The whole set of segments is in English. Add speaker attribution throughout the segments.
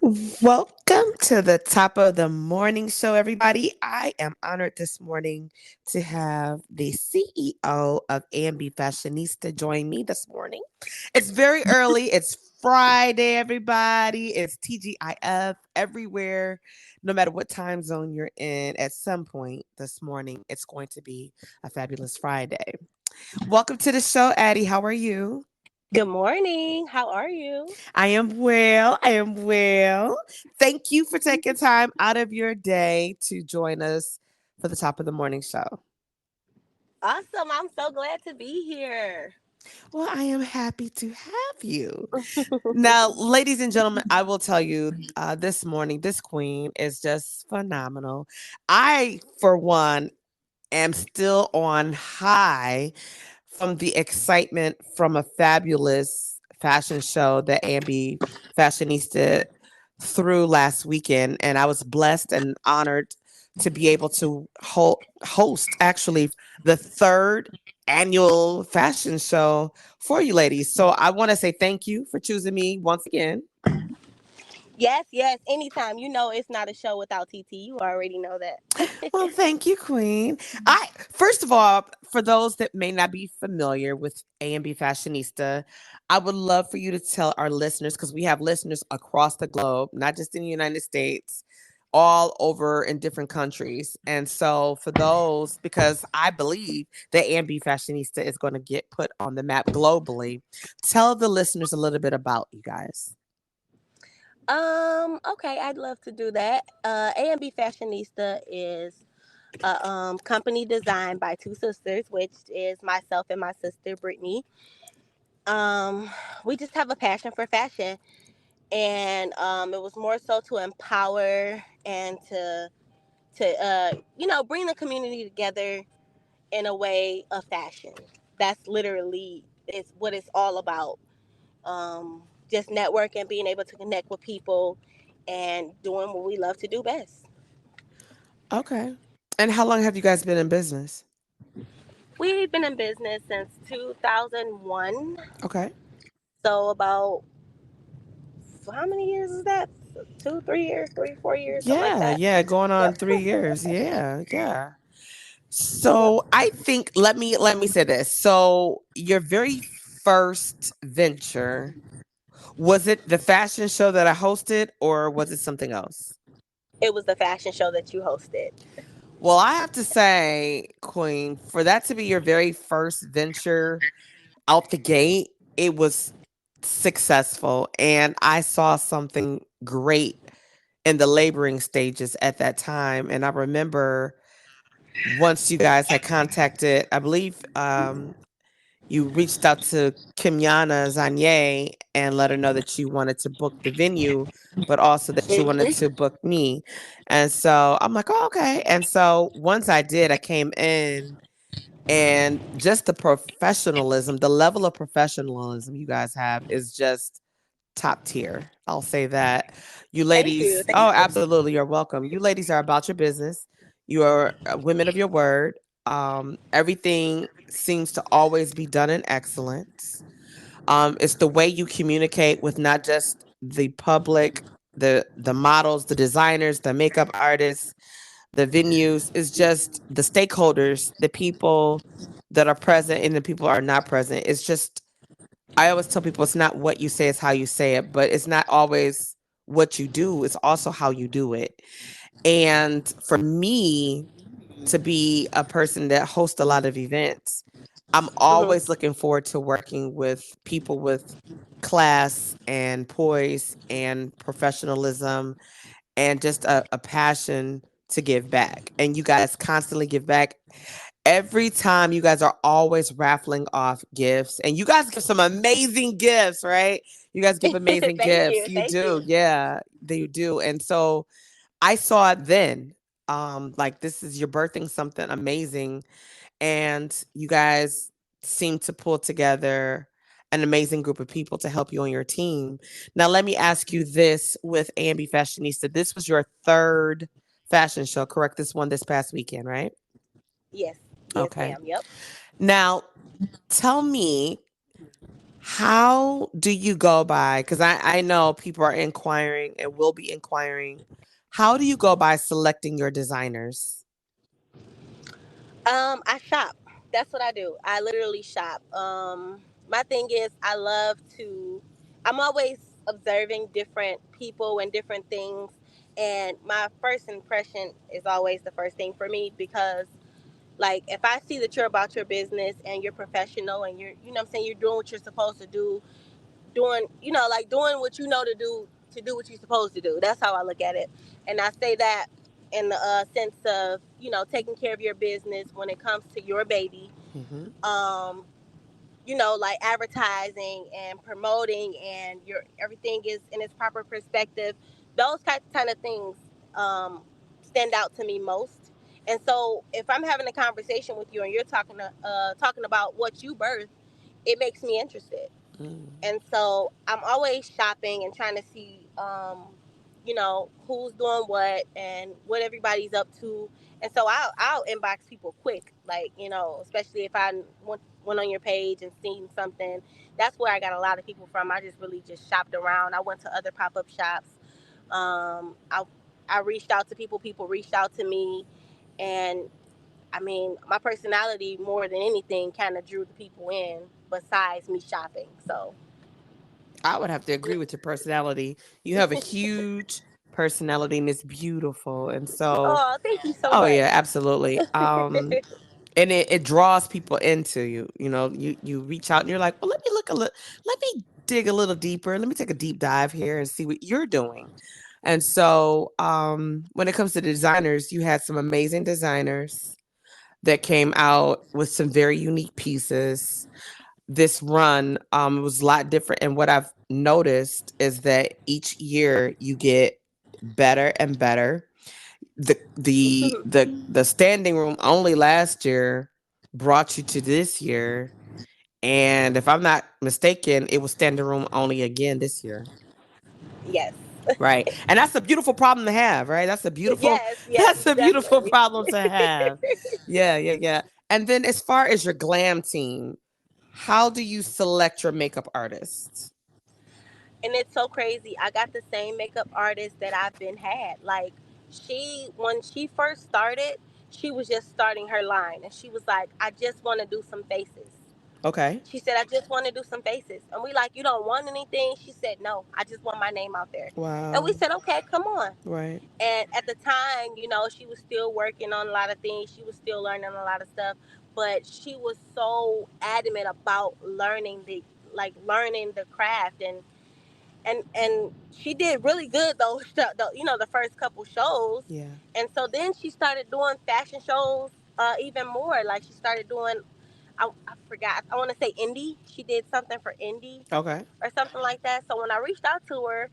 Speaker 1: Welcome to the top of the morning show, everybody. I am honored this morning to have the CEO of A&B Fashionista join me this morning. It's very early. It's Friday, everybody. It's TGIF everywhere. No matter what time zone you're in, at some point this morning, it's going to be a fabulous Friday. Welcome to the show, Addie. How are you?
Speaker 2: Good morning. How are you?
Speaker 1: I am well. I am well. Thank you for taking time out of your day to join us for the top of the morning show.
Speaker 2: Awesome. I'm so glad to be here.
Speaker 1: Well, I am happy to have you. Now, ladies and gentlemen, I will tell you this morning, this queen is just phenomenal. I, for one, am still on high from the excitement from a fabulous fashion show that A&B Fashionista threw last weekend. And I was blessed and honored to be able to host actually the third annual fashion show for you ladies. So I want to say thank you for choosing me once again.
Speaker 2: Yes, yes. Anytime. You know it's not a show without TT. You already know that.
Speaker 1: Well, thank you, Queen. I first of all, for those that may not be familiar with A&B Fashionista, I would love for you to tell our listeners because we have listeners across the globe, not just in the United States, all over in different countries. And so, for those, because I believe that A&B Fashionista is going to get put on the map globally, tell the listeners a little bit about you guys.
Speaker 2: Okay, I'd love to do that. A&B Fashionista is a company designed by two sisters, which is myself and my sister Brittany. Um, we just have a passion for fashion, and it was more so to empower and to bring the community together in a way of fashion. That's literally is what it's all about. Just networking, being able to connect with people, and doing what we love to do best.
Speaker 1: Okay. And how long have you guys been in business?
Speaker 2: We've been in business since 2001,
Speaker 1: Okay.
Speaker 2: so about how many years is that? 2, 3 years, 3, 4 years, something like
Speaker 1: Yeah,
Speaker 2: that.
Speaker 1: yeah, going on
Speaker 2: Yep.
Speaker 1: 3 years. Yeah, yeah. So I think let me say this. So your very first venture, was it the fashion show that I hosted or was it something else?
Speaker 2: It was the fashion show that you hosted.
Speaker 1: Well, I have to say, Queen, for that to be your very first venture out the gate, it was successful and I saw something great in the laboring stages at that time. And I remember once you guys had contacted, I believe you reached out to Kimyana Zanye and let her know that you wanted to book the venue, but also that you wanted to book me. And so I'm like, oh, okay. And so once I did, I came in and just the professionalism, the level of professionalism you guys have is just top tier. I'll say that. You
Speaker 2: Thank you.
Speaker 1: ladies,
Speaker 2: Thank
Speaker 1: oh,
Speaker 2: you.
Speaker 1: absolutely, you're welcome. You ladies are about your business. You are women of your word. Everything seems to always be done in excellence. It's the way you communicate with not just the public, the models, the designers, the makeup artists, the venues. It's just the stakeholders, the people that are present and the people are not present. It's just I always tell people it's not what you say, it's how you say it, but it's not always what you do, it's also how you do it. And for me to be a person that hosts a lot of events, I'm
Speaker 2: Hmm.
Speaker 1: always looking forward to working with people with class and poise and professionalism and just a passion to give back. And you guys constantly give back every time. You guys are always raffling off gifts and you guys give some amazing gifts, right? You guys give amazing
Speaker 2: Thank
Speaker 1: gifts.
Speaker 2: you.
Speaker 1: You
Speaker 2: Thank
Speaker 1: do.
Speaker 2: you.
Speaker 1: Yeah, they do. And so I saw it then. Like this is you're birthing something amazing and you guys seem to pull together an amazing group of people to help you on your team. Now let me ask you this with A&B Fashionista. This was your third fashion show, correct? This one this past weekend, right?
Speaker 2: Yes. Yes,
Speaker 1: Okay.
Speaker 2: ma'am. Yep.
Speaker 1: Now, tell me, How do you go by? Because I know people are inquiring and will be inquiring. How do you go by selecting your designers?
Speaker 2: I shop. That's what I do. I literally shop. My thing is, I love to. I'm always observing different people and different things, and my first impression is always the first thing for me because, like, if I see that you're about your business and you're professional and you're, you know, what I'm saying, you're doing what you're supposed to do, doing, you know, like doing what you know to do what you're supposed to do. That's how I look at it, and I say that in the sense of, you know, taking care of your business when it comes to your baby.
Speaker 1: Hmm.
Speaker 2: Um, you know, like advertising and promoting, and your everything is in its proper perspective. Those kind of things stand out to me most. And so, if I'm having a conversation with you and you're talking about what you birthed, it makes me interested.
Speaker 1: Mm.
Speaker 2: And so I'm always shopping and trying to see, you know, who's doing what and what everybody's up to. And so I'll inbox people quick, like, you know, especially if I went on your page and seen something. That's where I got a lot of people from. I just really just shopped around. I went to other pop up shops. Um, I I reached out to people. People reached out to me, and I mean, my personality more than anything kind of drew the people in. Besides me shopping, so.
Speaker 1: I would have to agree with your personality. You have a huge personality and it's beautiful. And so,
Speaker 2: Oh, thank you so
Speaker 1: oh
Speaker 2: much.
Speaker 1: yeah, absolutely. And it draws people into you. You know, you reach out and you're like, well, let me look a little, let me dig a little deeper. Let me take a deep dive here and see what you're doing. And so, when it comes to the designers, you had some amazing designers that came out with some very unique pieces. This run was a lot different, and what I've noticed is that each year you get better and better. The standing room only last year brought you to this year, and if I'm not mistaken, it was standing room only again this year.
Speaker 2: Yes.
Speaker 1: Right. And that's a beautiful problem to have, right? That's a beautiful
Speaker 2: Yes, yes,
Speaker 1: that's a beautiful
Speaker 2: definitely.
Speaker 1: problem to have. Yeah, yeah, yeah. And then as far as your glam team, how do you select your makeup artists?
Speaker 2: And it's so crazy. I got the same makeup artist that I've been had. Like, when she first started, she was just starting her line, and she was like, "I just want to do some faces."
Speaker 1: Okay.
Speaker 2: She said, "I just want to do some faces." And we like, "You don't want anything?" She said, "No, I just want my name out there." And we
Speaker 1: Wow.
Speaker 2: said, "Okay, come on."
Speaker 1: Right.
Speaker 2: And at the time, you know, she was still working on a lot of things. She was still learning a lot of stuff, but she was so adamant about learning the craft, and she did really good though. You know, the first couple shows,
Speaker 1: Yeah.
Speaker 2: and so then she started doing fashion shows even more. Like, she started doing, I forgot. I want to say indie. She did something for indie
Speaker 1: Okay.
Speaker 2: or something like that. So when I reached out to her,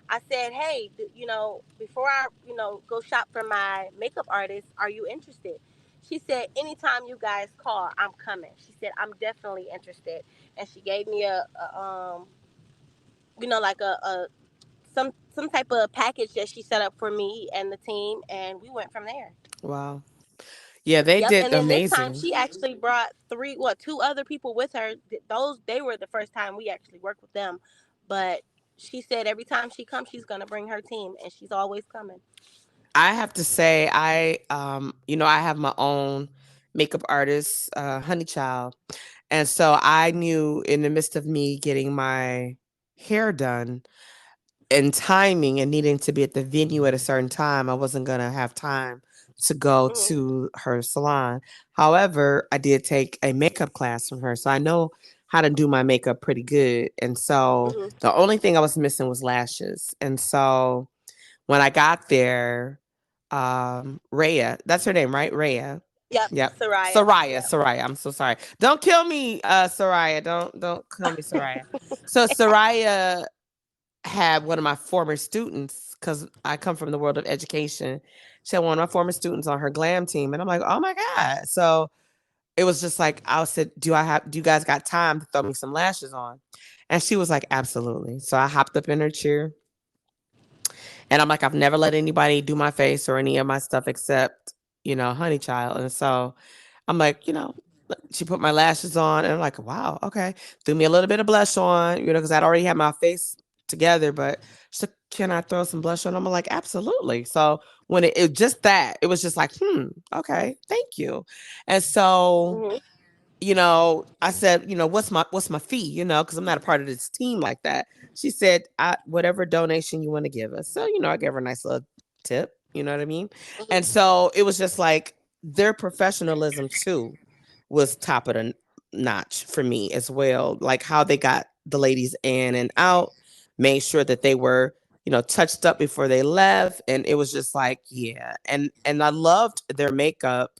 Speaker 2: I said, "Hey, you know, before I, you know, go shop for my makeup artist, are you interested?" She said, "Anytime you guys call, I'm coming." She said, "I'm definitely interested," and she gave me you know, like some type of package that she set up for me and the team, and we went from there.
Speaker 1: Wow. Yeah, they
Speaker 2: Yep.
Speaker 1: did
Speaker 2: And then this time
Speaker 1: amazing.
Speaker 2: she actually brought two other people with her. Those They were the first time we actually worked with them, but she said every time she comes, she's gonna bring her team, and she's always coming.
Speaker 1: I have to say I have my own makeup artist, Honey Child. And so I knew in the midst of me getting my hair done and timing and needing to be at the venue at a certain time, I wasn't going to have time to go
Speaker 2: Hmm.
Speaker 1: to her salon. However, I did take a makeup class from her. So I know how to do my makeup pretty good. And so
Speaker 2: Hmm.
Speaker 1: the only thing I was missing was lashes. And so when I got there, Raya, that's her name, right? Raya.
Speaker 2: Yep.
Speaker 1: Yep.
Speaker 2: Soraya.
Speaker 1: Soraya,
Speaker 2: Yep.
Speaker 1: Soraya. I'm so sorry. Don't kill me, Soraya. Don't kill me, Soraya. So Soraya had one of my former students, because I come from the world of education. She had one of my former students on her glam team. And I'm like, oh my God. So it was just like, I said, do you guys got time to throw me some lashes on? And she was like, absolutely. So I hopped up in her chair and I'm like, I've never let anybody do my face or any of my stuff except, Honey Child. And so I'm like, She put my lashes on, and I'm like, wow, okay. Threw me a little bit of blush on, because I'd already had my face together, but she's like, can I throw some blush on? I'm like, absolutely. So when it just that, it was just like, okay, thank you. And so,
Speaker 2: Mhm.
Speaker 1: I said, what's my fee, because I'm not a part of this team like that. She said, whatever donation you want to give us. So, I gave her a nice little tip, you know what I mean? And
Speaker 2: Mhm.
Speaker 1: so it was just like their professionalism too was top of the notch for me as well. Like how they got the ladies in and out, made sure that they were, touched up before they left. And it was just like, yeah. And I loved their makeup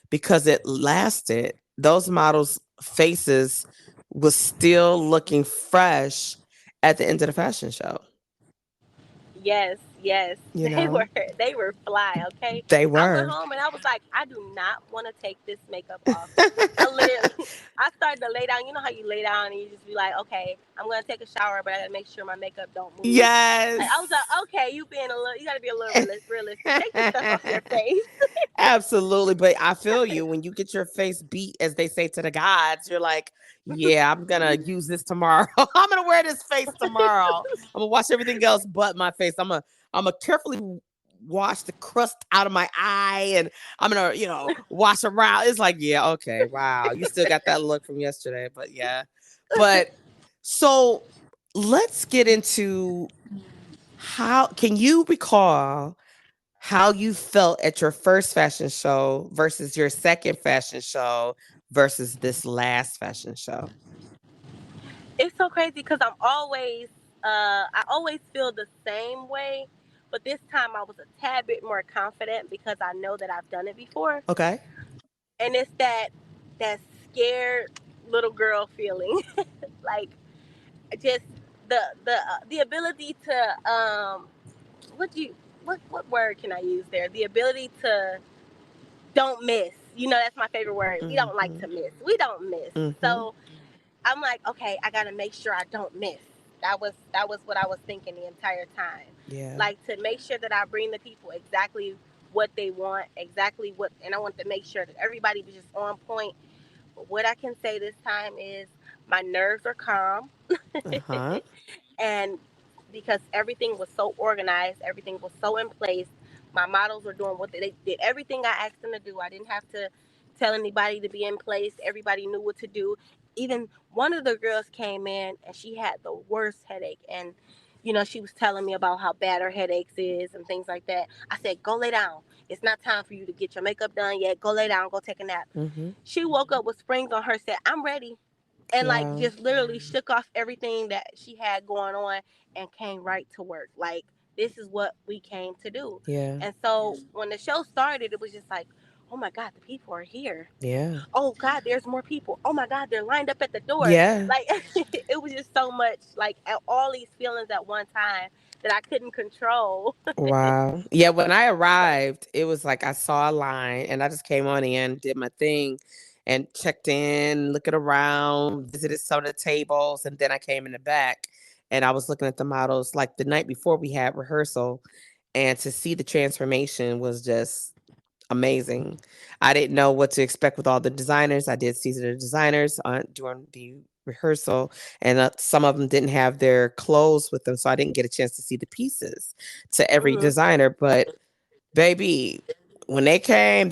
Speaker 1: because it lasted. Those models' faces was still looking fresh at the end of the fashion show.
Speaker 2: Yes, yes,
Speaker 1: You
Speaker 2: they
Speaker 1: know,
Speaker 2: were they were fly. Okay,
Speaker 1: they
Speaker 2: I went
Speaker 1: were.
Speaker 2: home and I was like, I do not want to take this makeup off. I literally, I started to lay down. You know how you lay down and you just be like, okay, I'm gonna take a shower, but I gotta make sure my makeup don't move. Like I was
Speaker 1: Yes.
Speaker 2: like, okay, you gotta be a little realistic. Take the stuff off your face.
Speaker 1: Absolutely. But I feel you. When you get your face beat, as they say to the gods, you're like, yeah, I'm going to use this tomorrow. I'm going to wear this face tomorrow. I'm going to wash everything else but my face. I'm going to carefully wash the crust out of my eye, and I'm going to, wash around. It's like, yeah, okay. Wow. You still got that look from yesterday. But yeah. But so let's get into how can you recall how you felt at your first fashion show versus your second fashion show versus this last fashion show.
Speaker 2: It's so crazy because I always feel the same way, but this time I was a tad bit more confident because I know that I've done it before,
Speaker 1: Okay.
Speaker 2: and it's that scared little girl feeling, like just the ability to what do you what word can I use there? The ability to don't miss. You know, that's my favorite word. We don't like
Speaker 1: Mhm.
Speaker 2: to miss. We don't miss.
Speaker 1: Mhm.
Speaker 2: So I'm like, okay, I gotta make sure I don't miss. That was what I was thinking the entire time.
Speaker 1: Yeah.
Speaker 2: Like to make sure that I bring the people exactly what they want, exactly what, and I want to make sure that everybody was just on point. But what I can say this time is my nerves are calm,
Speaker 1: Uh-huh.
Speaker 2: and because everything was so organized, everything was so in place. My models were doing what they did everything I asked them to do. I didn't have to tell anybody to be in place. Everybody knew what to do. Even one of the girls came in and she had the worst headache, and she was telling me about how bad her headaches is and things like that. I said, "Go lay down. It's not time for you to get your makeup done yet. Go lay down. Go take a nap."
Speaker 1: Mhm.
Speaker 2: She woke up with springs on her. Said, "I'm ready." And like
Speaker 1: Wow.
Speaker 2: just literally shook off everything that she had going on and came right to work. Like this is what we came to do.
Speaker 1: Yeah.
Speaker 2: And so when the show started, it was just like, oh my God, the people are here.
Speaker 1: Yeah.
Speaker 2: Oh God, there's more people. Oh my God, they're lined up at the door.
Speaker 1: Yeah.
Speaker 2: Like it was just so much, like all these feelings at one time that I couldn't control.
Speaker 1: Wow. Yeah, when I arrived, it was like I saw a line and I just came on in, did my thing and checked in, looking around, visited some of the tables, and then I came in the back and I was looking at the models like the night before we had rehearsal, and to see the transformation was just amazing. I didn't know what to expect with all the designers. I did see the designers during the rehearsal, and some of them didn't have their clothes with them, so I didn't get a chance to see the pieces to every
Speaker 2: Hmm.
Speaker 1: designer. But baby, when they came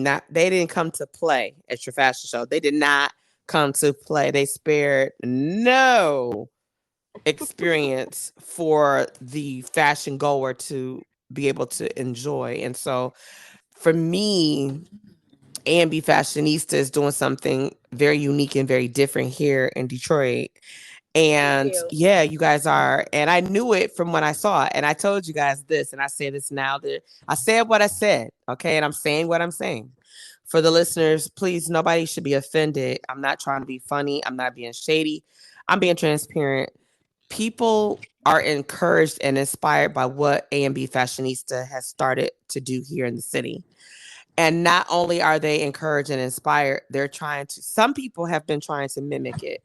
Speaker 1: not they didn't come to play at your fashion show. They did not come to play. They spared no experience for the fashion goer to be able to enjoy. And so for me, A&B Fashionista is doing something very unique and very different here in Detroit.
Speaker 2: Thank
Speaker 1: And
Speaker 2: you.
Speaker 1: yeah, you guys are. And I knew it from when I saw it. And I told you guys this, and I say this now. That I said what I said, okay? And I'm saying what I'm saying. For the listeners, please, nobody should be offended. I'm not trying to be funny. I'm not being shady. I'm being transparent. People are encouraged and inspired by what A&B Fashionista has started to do here in the city. And not only are they encouraged and inspired, they're trying to, some people have been trying to mimic it.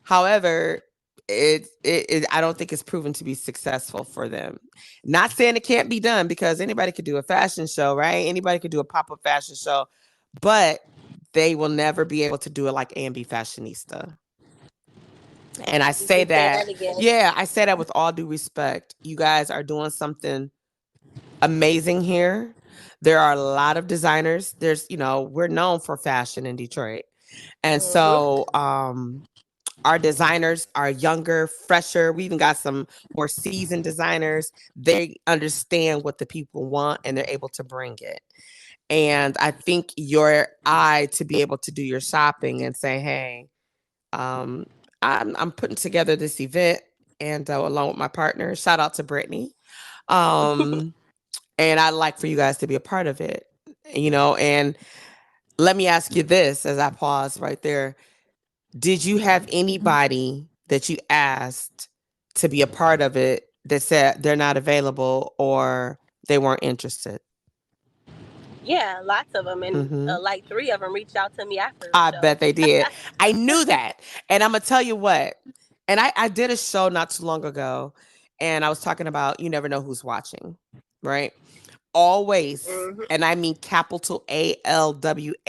Speaker 1: However, I don't think it's proven to be successful for them. Not saying it can't be done, because anybody could do a fashion show, right? Anybody could do a pop-up fashion show. But they will never be able to do it like A&B Fashionista. And I
Speaker 2: You
Speaker 1: say
Speaker 2: can say
Speaker 1: that,
Speaker 2: that again.
Speaker 1: yeah, I say that with all due respect. You guys are doing something amazing here. There are a lot of designers. We're known for fashion in Detroit. And
Speaker 2: Mm-hmm.
Speaker 1: so our designers are younger, fresher. We even got some more seasoned designers. They understand what the people want and they're able to bring it. And I think your eye to be able to do your shopping and say, hey, um, I'm putting together this event and along with my partner, shout out to Brittany. Um, and I'd like for you guys to be a part of it, and let me ask you this as I pause right there. Did you have anybody that you asked to be a part of it that said they're not available or they weren't interested?
Speaker 2: Yeah, lots of them, and
Speaker 1: Hmm.
Speaker 2: like three of them reached out to me after the
Speaker 1: I
Speaker 2: show.
Speaker 1: bet they did. I knew that. And I'm going to tell you what. And I did a show not too long ago, and I was talking about you never know who's watching, right? Always,
Speaker 2: Hmm.
Speaker 1: and I mean capital ALWAYS,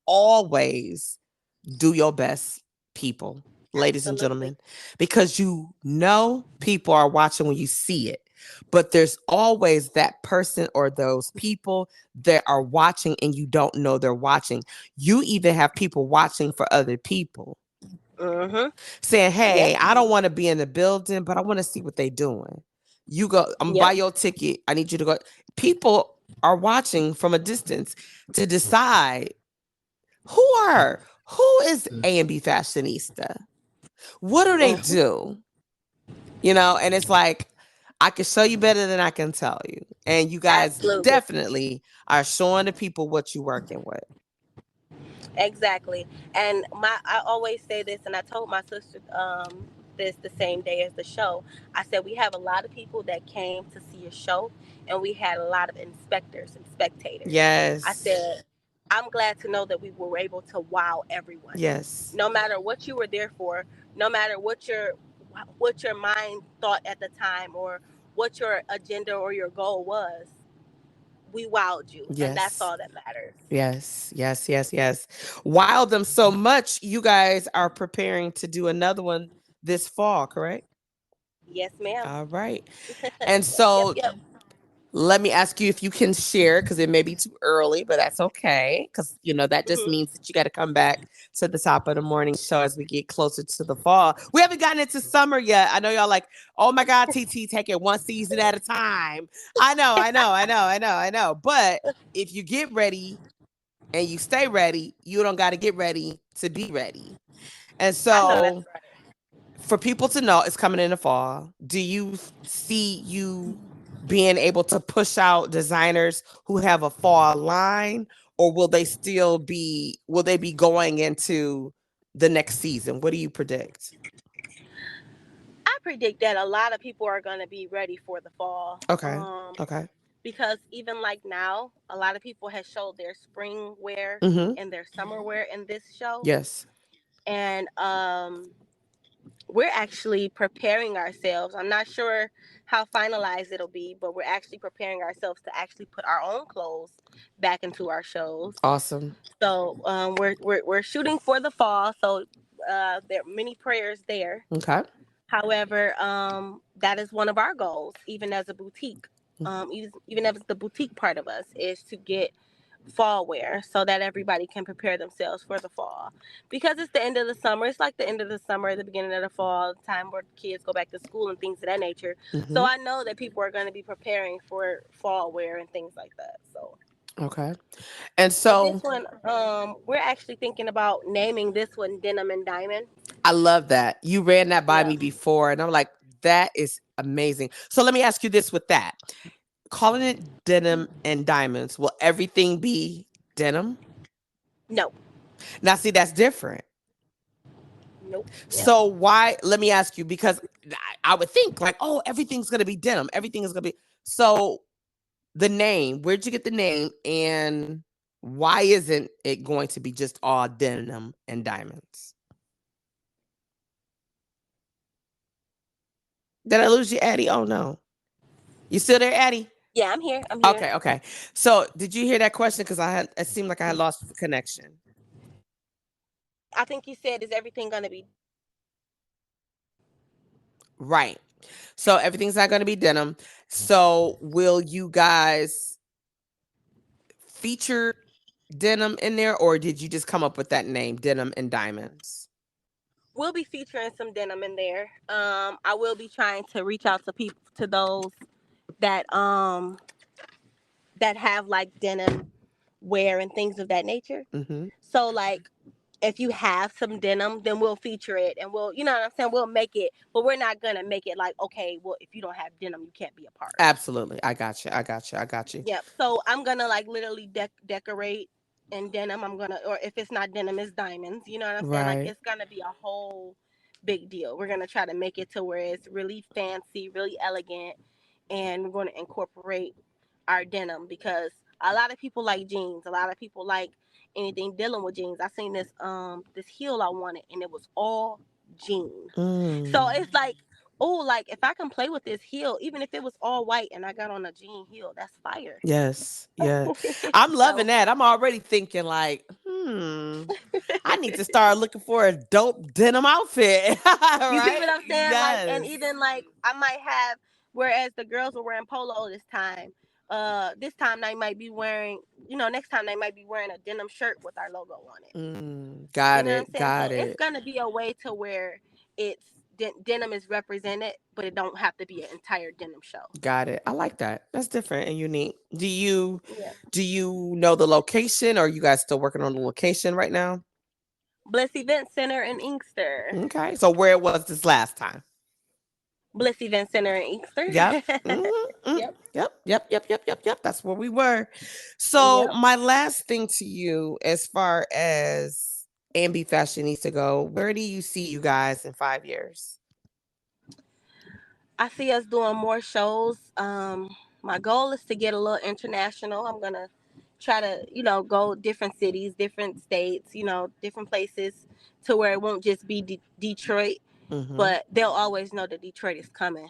Speaker 1: always do your best, people, ladies and
Speaker 2: Absolutely.
Speaker 1: gentlemen, because people are watching when you see it. But there's always that person or those people that are watching and you don't know they're watching. You even have people watching for other people
Speaker 2: Hmm.
Speaker 1: saying,
Speaker 2: Yep.
Speaker 1: hey, I don't want to be in the building, but I want to see what they're doing. You go, I'm buy
Speaker 2: Yep.
Speaker 1: your ticket. I need you to go. People are watching from a distance to decide who is A&B Fashionista? What do they
Speaker 2: Hmm.
Speaker 1: do? And it's like, I can show you better than I can tell you. And you guys
Speaker 2: Absolutely.
Speaker 1: definitely are showing the people what you're working with.
Speaker 2: Exactly. And I always say this, and I told my sister this the same day as the show. I said we have a lot of people that came to see a show, and we had a lot of inspectors and spectators. I
Speaker 1: Yes.
Speaker 2: said I'm glad to know that we were able to wow everyone,
Speaker 1: Yes.
Speaker 2: no matter what you were there for, no matter what your mind thought at the time, or what your agenda or your goal was. We wowed you, and that's
Speaker 1: Yes.
Speaker 2: all that matters.
Speaker 1: Yes. Yes. Yes. Yes. Wow them so much, you guys are preparing to do another one this fall, correct?
Speaker 2: Yes, ma'am.
Speaker 1: All right. And
Speaker 2: Yep, yep,
Speaker 1: so
Speaker 2: yep.
Speaker 1: let me ask you if you can share, because it may be too early, but that's okay. Because, that just
Speaker 2: Hmm.
Speaker 1: means that you got to come back to the top of the morning show as we get closer to the fall. We haven't gotten into summer yet. I know y'all like, oh my God, TT, take it one season at a time. I know, I know, I know, I know, I know. But if you get ready and you stay ready, you don't got to get ready to be ready. And
Speaker 2: I know that's
Speaker 1: so
Speaker 2: right.
Speaker 1: for people to know it's coming in the fall, do you see you being able to push out designers who have a fall line, or will they be going into the next season? What do you predict?
Speaker 2: I predict that a lot of people are going to be ready for the fall.
Speaker 1: Okay. Okay.
Speaker 2: Because even like now, a lot of people have showed their spring wear
Speaker 1: Mm-hmm.
Speaker 2: and their summer wear in this show.
Speaker 1: Yes.
Speaker 2: And we're actually preparing ourselves. I'm not sure how finalized it'll be, but we're actually preparing ourselves to actually put our own clothes back into our shows.
Speaker 1: Awesome.
Speaker 2: So we're shooting for the fall. So there are many prayers there.
Speaker 1: Okay.
Speaker 2: However, that is one of our goals, even as a boutique. Even as the boutique part of us is to get fall wear so that everybody can prepare themselves for the fall. Because it's the end of the summer. It's like the end of the summer, the beginning of the fall, time where kids go back to school and things of that nature. So
Speaker 1: Mm-hmm.
Speaker 2: I know that people are going to be preparing for fall wear and things like that. So
Speaker 1: Okay. And
Speaker 2: and this
Speaker 1: so
Speaker 2: one, we're actually thinking about naming this one Denim and Diamond.
Speaker 1: I love that. You ran that by
Speaker 2: Yeah.
Speaker 1: me before, and I'm like, that is amazing. So let me ask you this with that. Calling it denim and diamonds, will everything be denim?
Speaker 2: No.
Speaker 1: Now, see, that's different.
Speaker 2: Nope. Yep.
Speaker 1: So why? Let me ask you, because I would think like, oh, everything's gonna be denim. Everything is gonna be. So the name, where'd you get the name, and why isn't it going to be just all denim and diamonds? Did I lose you, Addie? Oh no, you still there, Addie?
Speaker 2: Yeah, I'm here. I'm here.
Speaker 1: Okay, okay. So did you hear that question? Because it seemed like I had lost the connection.
Speaker 2: I think you said, is everything gonna be?
Speaker 1: Right. So everything's not going to be denim. So will you guys feature denim in there, or did you just come up with that name, Denim and Diamonds?
Speaker 2: We'll be featuring some denim in there. I will be trying to reach out to people, to those that that have like denim wear and things of that nature.
Speaker 1: Mm-hmm.
Speaker 2: So like, if you have some denim, then we'll feature it, and we'll, you know what I'm saying, we'll make it, but we're not gonna make it like, okay, well, if you don't have denim, you can't be a part.
Speaker 1: Absolutely. I got you. I got you. I got you.
Speaker 2: Yep. So I'm gonna like literally decorate in denim. I'm gonna, or if it's not denim, it's diamonds. You know what I'm saying? Like,
Speaker 1: Right.
Speaker 2: it's gonna be a whole big deal. We're gonna try to make it to where it's really fancy, really elegant, and we're gonna incorporate our denim, because a lot of people like jeans. A lot of people like anything dealing with jeans. I seen this heel I wanted, and it was all jean. So
Speaker 1: Mm.
Speaker 2: it's like, oh, like if I can play with this heel, even if it was all white and I got on a jean heel, that's fire.
Speaker 1: Yes. Yeah. I'm loving
Speaker 2: So
Speaker 1: that. I'm already thinking like, I need to start looking for a dope denim outfit.
Speaker 2: you see
Speaker 1: Right?
Speaker 2: what I'm saying? Like, and
Speaker 1: Yes.
Speaker 2: even like I might have, whereas the girls were wearing polo this time they might be wearing, next time they might be wearing a denim shirt with our logo on it. You
Speaker 1: Got
Speaker 2: know what I'm
Speaker 1: it.
Speaker 2: saying? So
Speaker 1: Got
Speaker 2: it's
Speaker 1: it.
Speaker 2: gonna be a way to where it's denim is represented, but it don't have to be an entire denim show.
Speaker 1: Got it. I like that. That's different and unique. Do you
Speaker 2: Yeah.
Speaker 1: do you know the location, or are you guys still working on the location right now?
Speaker 2: Bliss Event Center in Inkster.
Speaker 1: Okay. So where it was this last time?
Speaker 2: Bliss Event Center in Inkster.
Speaker 1: Yep.
Speaker 2: Yep.
Speaker 1: Yep. Yep. Yep. Yep. Yep. Yep. That's where we were. So
Speaker 2: Yep.
Speaker 1: my last thing to you, as far as A&B Fashionista go, where do you see you guys in 5 years?
Speaker 2: I see us doing more shows. My goal is to get a little international. I'm gonna try to, go different cities, different states, different places, to where it won't just be Detroit,
Speaker 1: Mm-hmm.
Speaker 2: but they'll always know that Detroit is coming.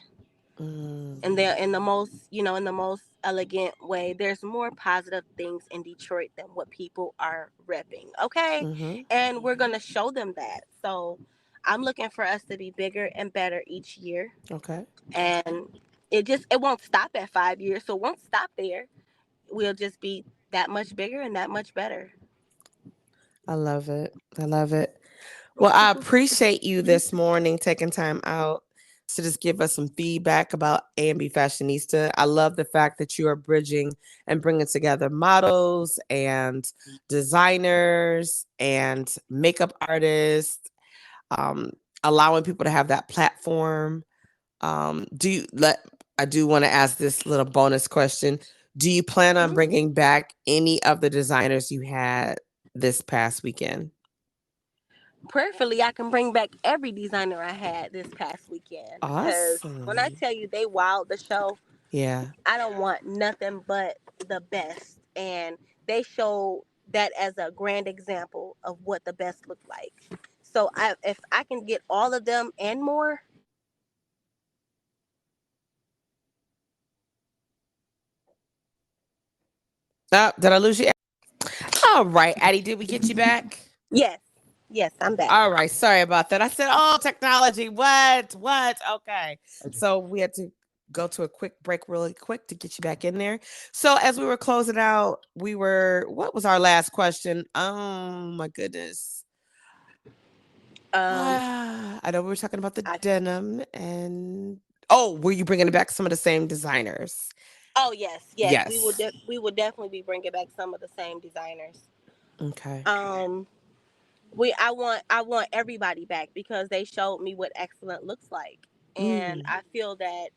Speaker 2: And
Speaker 1: Mm.
Speaker 2: they're in the most, in the most elegant way. There's more positive things in Detroit than what people are repping. Okay.
Speaker 1: Mm-hmm.
Speaker 2: And we're going to show them that. So I'm looking for us to be bigger and better each year.
Speaker 1: Okay.
Speaker 2: And it won't stop at 5 years. So it won't stop there. We'll just be that much bigger and that much better.
Speaker 1: I love it. I love it. Well, I appreciate you this morning taking time out to just give us some feedback about A&B Fashionista. I love the fact that you are bridging and bringing together models and designers and makeup artists, um, allowing people to have that platform. Do you let? I do want to ask this little bonus question. Do you plan on
Speaker 2: Mhm.
Speaker 1: bringing back any of the designers you had this past weekend?
Speaker 2: Prayerfully, I can bring back every designer I had this past weekend. Because when I
Speaker 1: Awesome.
Speaker 2: tell you they wowed the show,
Speaker 1: Yeah.
Speaker 2: I don't want nothing but the best. And they showed that as a grand example of what the best look like. So if I can get all of them and more.
Speaker 1: Oh, did I lose you? All right, Addie, did we get you back?
Speaker 2: Yes, yes, I'm back.
Speaker 1: All right, sorry about that. I said, oh, technology. What? What? Okay. So we had to go to a quick break really quick to get you back in there. So as we were closing out, what was our last question? Oh my goodness.
Speaker 2: Um,
Speaker 1: I know we were talking about the
Speaker 2: I,
Speaker 1: denim and oh, were you bringing back some of the same designers?
Speaker 2: oh yes, yes,
Speaker 1: Yes.
Speaker 2: we will definitely be bringing back some of the same designers.
Speaker 1: Okay.
Speaker 2: Um, I want everybody back, because they showed me what excellent looks like, and
Speaker 1: Mm,
Speaker 2: I feel that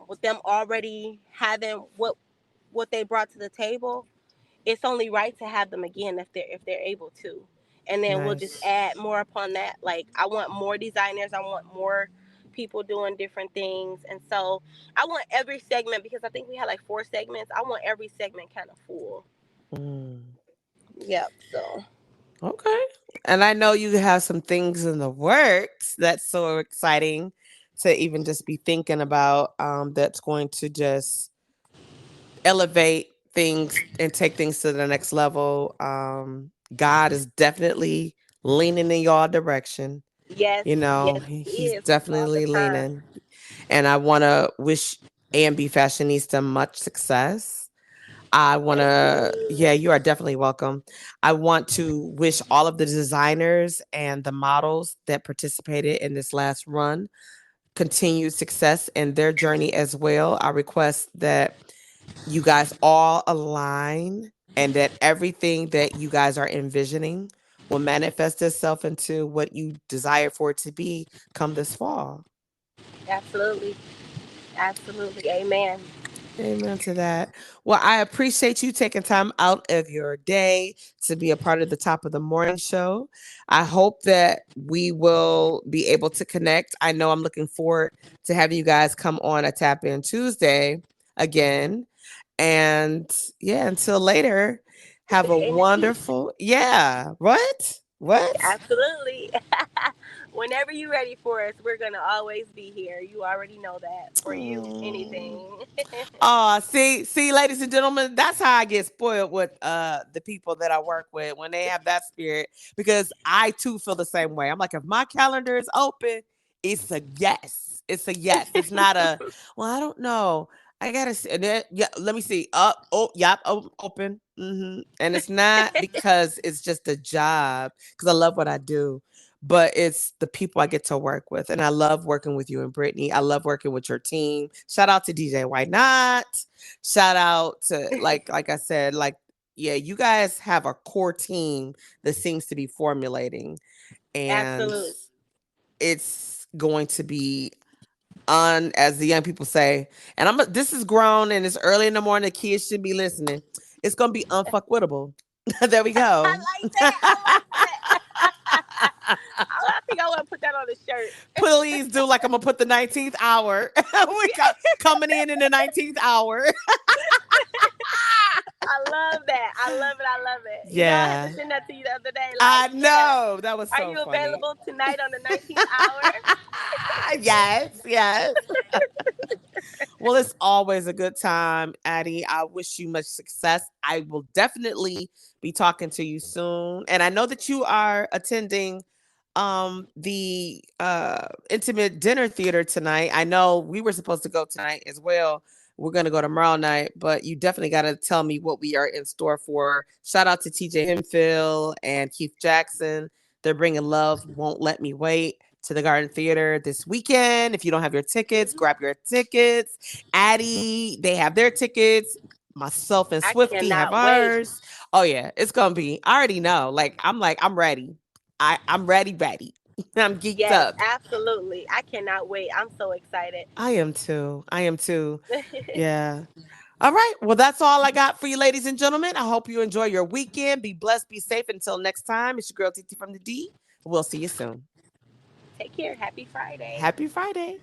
Speaker 2: with them already having what they brought to the table, it's only right to have them again if they're able to, and then we'll just
Speaker 1: nice.
Speaker 2: add more upon that. Like, I want more designers, I want more people doing different things, and so I want every segment, because I think we had like 4 segments. I want every segment kind of full.
Speaker 1: Mm.
Speaker 2: Yep. So
Speaker 1: Okay. And I know you have some things in the works that's so exciting to even just be thinking about, that's going to just elevate things and take things to the next level. God is definitely leaning in your direction.
Speaker 2: Yes,
Speaker 1: You know,
Speaker 2: yes, he
Speaker 1: he's
Speaker 2: is all the
Speaker 1: definitely
Speaker 2: time.
Speaker 1: leaning. And I want to wish A&B Fashionista much success. I want
Speaker 2: Thank
Speaker 1: to,
Speaker 2: you.
Speaker 1: yeah, you are definitely welcome. I want to wish all of the designers and the models that participated in this last run continued success in their journey as well. I request that you guys all align and that everything that you guys are envisioning will manifest itself into what you desire for it to be come this fall.
Speaker 2: Absolutely, absolutely. Amen.
Speaker 1: Amen to that. Well, I appreciate you taking time out of your day to be a part of the Top of the Morning show. I hope that we will be able to connect. I know I'm looking forward to having you guys come on a Tap In Tuesday again. And yeah, until later, have a
Speaker 2: In the future,
Speaker 1: wonderful, yeah, what? What?
Speaker 2: absolutely. Whenever you're ready for us, we're gonna always be here. You already know that. For you,
Speaker 1: Oh.
Speaker 2: anything.
Speaker 1: Oh, see, ladies and gentlemen, that's how I get spoiled with the people that I work with when they have that spirit because I too feel the same way. I'm like, if my calendar is open, it's a yes. It's a yes. It's not a well, I don't know. I gotta see. And then, yeah, let me see. Oh, yep, open. And it's not because it's just a job because I love what I do, but it's the people I get to work with. And I love working with you and Brittany. I love working with your team. Shout out to DJ Why Not. Shout out to like I said, like, yeah, you guys have a core team that seems to be formulating and
Speaker 2: Absolutely.
Speaker 1: it's going to be as the young people say, and this is grown and it's early in the morning, the kids should be listening. It's gonna be unfuckwittable. There we
Speaker 2: I
Speaker 1: go.
Speaker 2: like that. I like that. I think I want to put that on a shirt.
Speaker 1: Please do. Like, I'm gonna put the 19th hour. We coming in the 19th hour.
Speaker 2: I love that. I love it. I love it. You know, I had to
Speaker 1: Yeah,
Speaker 2: send that to you the other day. Like,
Speaker 1: I
Speaker 2: yeah,
Speaker 1: know that was
Speaker 2: are
Speaker 1: so
Speaker 2: you
Speaker 1: funny.
Speaker 2: available tonight on the 19th hour?
Speaker 1: Yes, yes. Well, it's always a good time, Addie. I wish you much success. I will definitely be talking to you soon. And I know that you are attending the intimate dinner theater tonight. I know we were supposed to go tonight as well. We're going to go tomorrow night, but you definitely got to tell me what we are in store for. Shout out to TJ Hemphill and Keith Jackson. They're bringing Love Won't Let Me Wait to the Garden Theater this weekend. If you don't have your tickets, grab your tickets. Addie, they have their tickets. Myself and
Speaker 2: I
Speaker 1: Swifty have
Speaker 2: cannot wait.
Speaker 1: ours. Oh yeah, it's gonna be. I already know. I'm ready. I'm ready. I'm geeked
Speaker 2: Yes,
Speaker 1: up.
Speaker 2: absolutely. I cannot wait. I'm so excited.
Speaker 1: I am too. I am too. Yeah. All right. Well, that's all I got for you, ladies and gentlemen. I hope you enjoy your weekend. Be blessed, be safe. Until next time, it's your girl TT from the D. We'll see you soon.
Speaker 2: Take care. Happy Friday.
Speaker 1: Happy Friday.